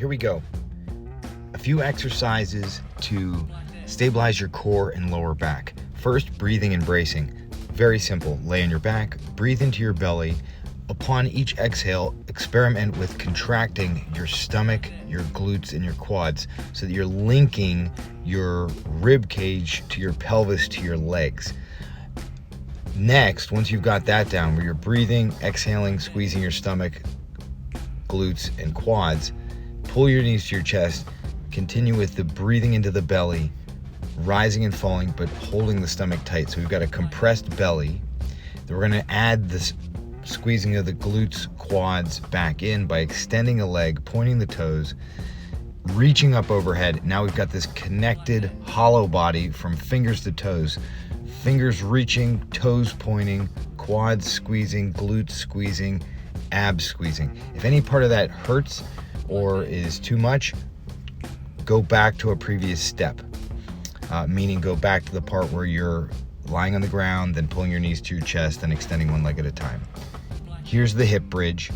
here we go. A few exercises to stabilize your core and lower back. First, breathing and bracing. Very simple. Lay on your back, breathe into your belly. Upon each exhale, experiment with contracting your stomach, your glutes, and your quads so that you're linking your rib cage to your pelvis to your legs. Next, once you've got that down, where you're breathing, exhaling, squeezing your stomach, glutes, and quads, pull your knees to your chest. Continue with the breathing into the belly, rising and falling, but holding the stomach tight. So we've got a compressed belly. Then we're going to add this squeezing of the glutes, quads back in by extending a leg, pointing the toes, reaching up overhead. Now we've got this connected hollow body from fingers to toes. Fingers reaching, toes pointing, quads squeezing, glutes squeezing, abs squeezing. If any part of that hurts or is too much, go back to a previous step. Meaning go back to the part where you're lying on the ground, then pulling your knees to your chest and extending one leg at a time. Here's the hip bridge.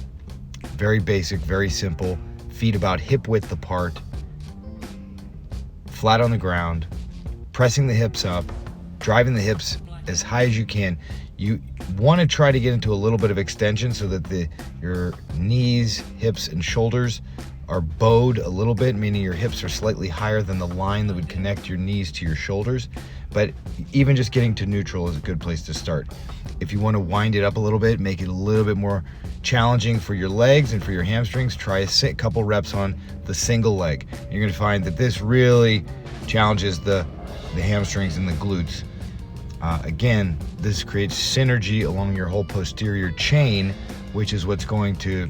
Very basic, very simple. Feet about hip width apart, flat on the ground, pressing the hips up, driving the hips as high as you can. You want to try to get into a little bit of extension so that your knees, hips, and shoulders are bowed a little bit, meaning your hips are slightly higher than the line that would connect your knees to your shoulders. But even just getting to neutral is a good place to start. If you want to wind it up a little bit, make it a little bit more challenging for your legs and for your hamstrings, try a couple reps on the single leg. You're going to find that this really challenges the hamstrings and the glutes. Again, this creates synergy along your whole posterior chain, which is what's going to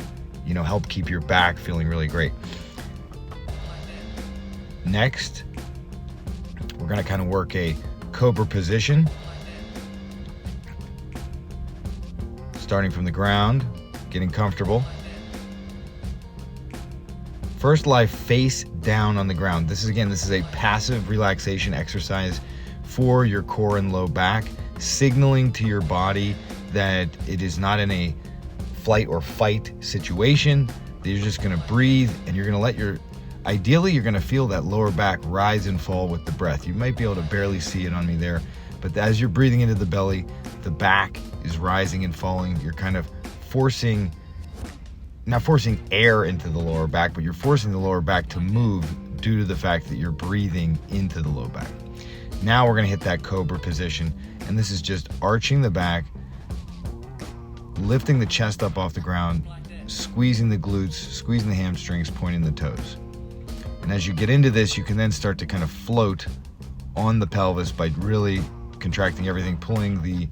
help keep your back feeling really great. Next, we're going to kind of work a cobra position. Starting from the ground, getting comfortable. First, lie face down on the ground. This is a passive relaxation exercise for your core and low back, signaling to your body that it is not in a flight or fight situation, that you're just going to breathe and you're going to let ideally you're going to feel that lower back rise and fall with the breath. You might be able to barely see it on me there, but as you're breathing into the belly, the back is rising and falling. You're kind of not forcing air into the lower back, but you're forcing the lower back to move due to the fact that you're breathing into the low back. Now we're going to hit that cobra position, and this is just arching the back, lifting the chest up off the ground, squeezing the glutes, squeezing the hamstrings, pointing the toes. And as you get into this, you can then start to kind of float on the pelvis by really contracting everything, pulling the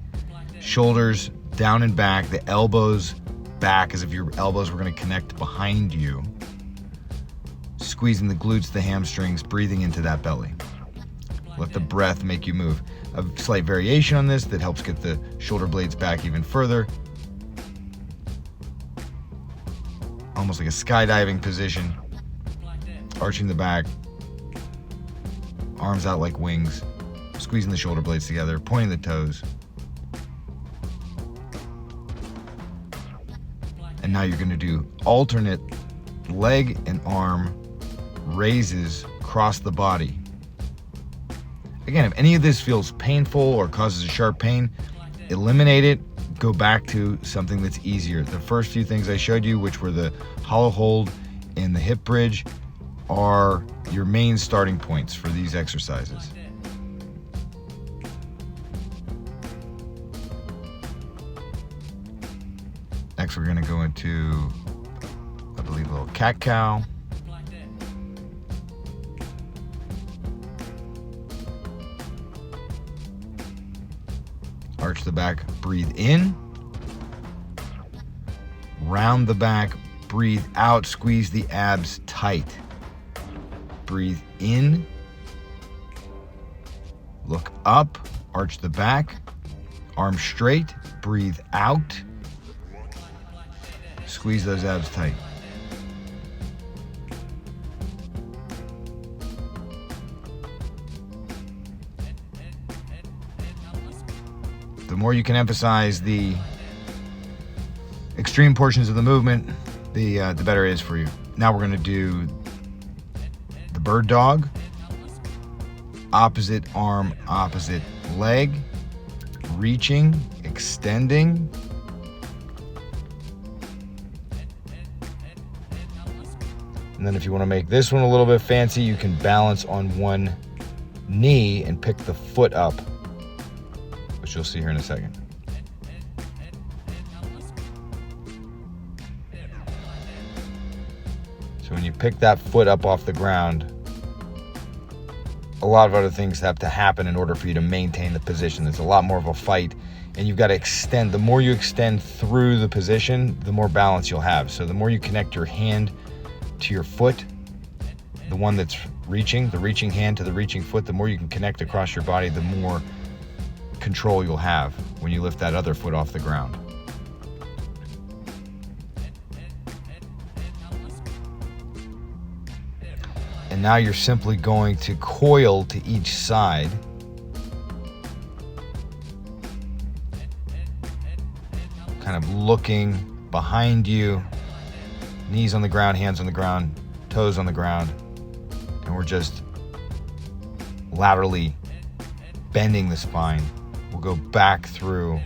shoulders down and back, the elbows back as if your elbows were going to connect behind you, squeezing the glutes, the hamstrings, breathing into that belly. Let the breath make you move. A slight variation on this that helps get the shoulder blades back even further. Almost like a skydiving position. Arching the back, arms out like wings, squeezing the shoulder blades together, pointing the toes. And now you're going to do alternate leg and arm raises across the body. Again, if any of this feels painful or causes a sharp pain, eliminate it. Go back to something that's easier. The first few things I showed you, which were the hollow hold and the hip bridge, are your main starting points for these exercises. Next, we're going to go into, I believe, a little cat-cow. Arch the back, breathe in. Round the back, breathe out, squeeze the abs tight. Breathe in. Look up, arch the back, arms straight, breathe out. Squeeze those abs tight. The more you can emphasize the extreme portions of the movement, the better it is for you. Now we're going to do bird dog, opposite arm, opposite leg, reaching, extending. And then if you want to make this one a little bit fancy, you can balance on one knee and pick the foot up, which you'll see here in a second. So when you pick that foot up off the ground, a lot of other things have to happen in order for you to maintain the position. It's a lot more of a fight, and you've got to extend. The more you extend through the position, the more balance you'll have. So the more you connect your hand to your foot, the one that's reaching, the reaching hand to the reaching foot, the more you can connect across your body, the more control you'll have when you lift that other foot off the ground. And now you're simply going to coil to each side. Kind of looking behind you, knees on the ground, hands on the ground, toes on the ground. And we're just laterally bending the spine. We'll go back through.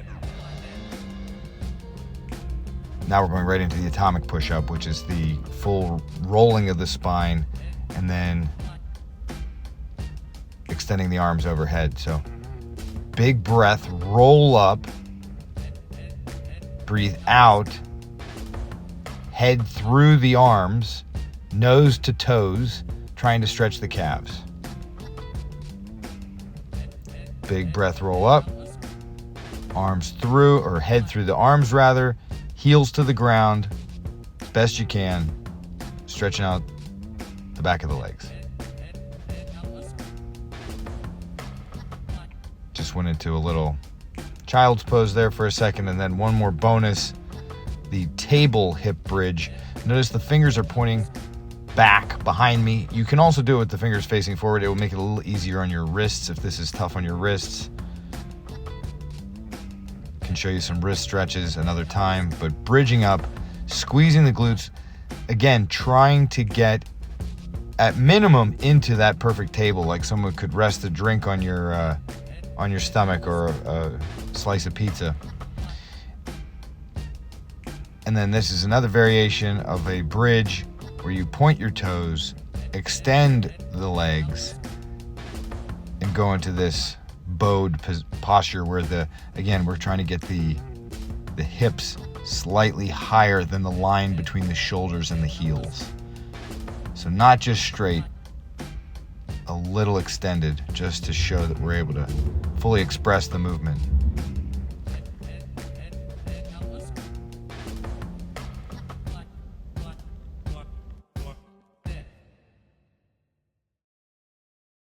Now we're going right into the atomic push-up, which is the full rolling of the spine and then extending the arms overhead. So big breath, roll up, breathe out, head through the arms, nose to toes, trying to stretch the calves. Big breath, roll up, arms through, or head through the arms rather, heels to the ground, as best you can, stretching out the back of the legs. Just went into a little child's pose there for a second, and then one more bonus, the table hip bridge. Notice the fingers are pointing back behind me. You can also do it with the fingers facing forward. It will make it a little easier on your wrists if this is tough on your wrists. Can show you some wrist stretches another time, but bridging up, squeezing the glutes, again, trying to get at minimum into that perfect table, like someone could rest a drink on your stomach or a slice of pizza. And then this is another variation of a bridge where you point your toes, extend the legs, and go into this bowed posture where we're trying to get the hips slightly higher than the line between the shoulders and the heels. So not just straight, a little extended, just to show that we're able to fully express the movement.